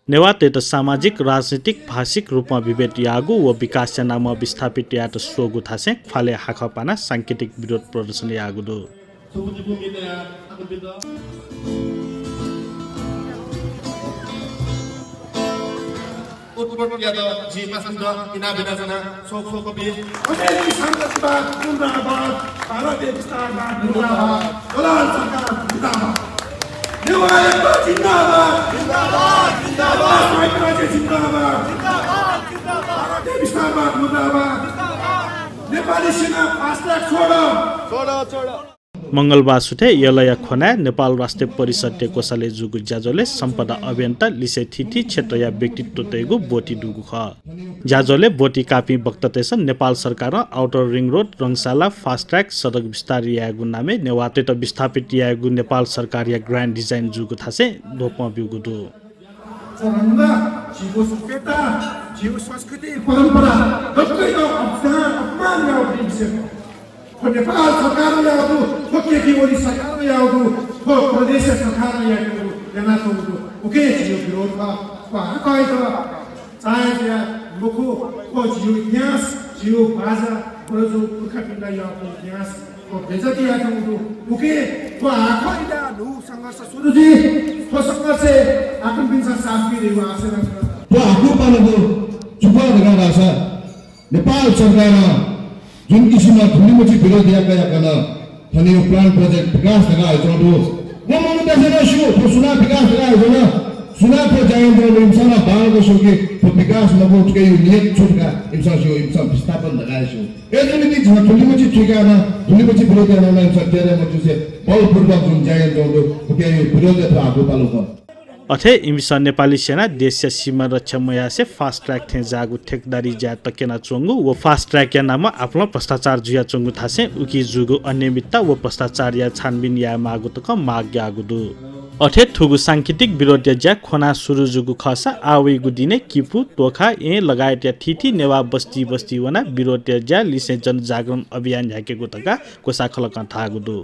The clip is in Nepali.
नेवाते त सामाजिक राजनीतिक भाषिक रूपमा विभेद यागु व विकास नाममा विस्थापित यात सोगु थासे फाले हाखपाना सांकेतिक विरोध प्रदर्शन यागु दो उत्पन्न या त जी पासन्द किना बिनाजना सोक कपि अमेरिकी संसदबाट जिन्दाबाद भारतीय विस्तारबाट जिन्दाबाद दलाल सरकार जिन्दाबाद नेवारको जिन्दाबाद जिन्दाबाद जिन्दाबाद राज्य जिन्दाबाद जिन्दाबाद जिन्दाबाद भारतीय विस्तारबाट जिन्दाबाद नेपाली सेना फास्ट ट्र्याक छोडो मंगलबार सुटे यलया खोना नेपाल राष्ट्रिय परिषद कोषाले जुगु ज्याजोले सम्पदा अभियन्ता लिसे थिथि क्षेत्र या व्यक्तित्व तेगु बोटी दुगु ख ज्याजोले बोटी कापी वक्ततेस नेपाल सरकार outer ring road Rangashala fast track सडक विस्तार यागु नामे नेवाते त विस्थापित यागु नेपाल सरकार या ग्रान्ड डिजाइन जुगु थासे दोपमा बिगु दु जीव सभ्यता जीव संस्कृति परम्परा दक्कैको अपमान गाउँछ नेपाल सरकार याವುದು ठोकेकी ओली सरकार याವುದು ठो प्रदेश सरकार याವುದು yana tomu oke jiyo विरोध का पाकै त चाहे या मुखो को जियो इतिहास जियो भाषा प्रजो पुर्खा पिण्ड याको इतिहास को बेजती याको ओके को आखैदा नु संघर्ष सुरुजी को संघर्ष आकम पिन्छ साफी देव आसेन तो आकु पानको जुपा गराछ नेपाल सरकार जुन किसिममा ठुलीमुठी विरोध याकन थनी प्लान प्रोजेक्ट विकास लगाए जोडो म मनु देशले सु सुना विकास लगाए जोडो सुना को जायन्द्र इंसान बालको सोके तो विकास नबोट के नियत छुटका इंसान विस्थापन लगाए छु एजमिति ठुलीमुठी ठिकाना ठुलीमुठी विरोध याकन सत्यले म जुसे बलपूर्वक जुन जायन्द्र जोडो के विरोध त आगो पालो अथे इमिसा नेपाली सेना देशीय सीमा रक्षा मयासे फास्ट ट्र्याक थे जागु ठेकदारी ज्या तकेना चोंगु व फास्ट ट्र्याक या नाम आफ्नो भ्रष्टाचार जुया चोंगु थासे उकी जुगु अनियमितता व भ्रष्टाचार या छानबिन या मागु तक माग यागु दु अथे ठुगु सांकेतिक विरोध ज्या खोना सुरु जुगु खसा आवेगु दिने किपु तोखा ए लगायत या थिथि नेवा बस्ती वना विरोध ज्या लिसे जनजागरण अभियान झ्याकेको तका कोसा खलक थागु दु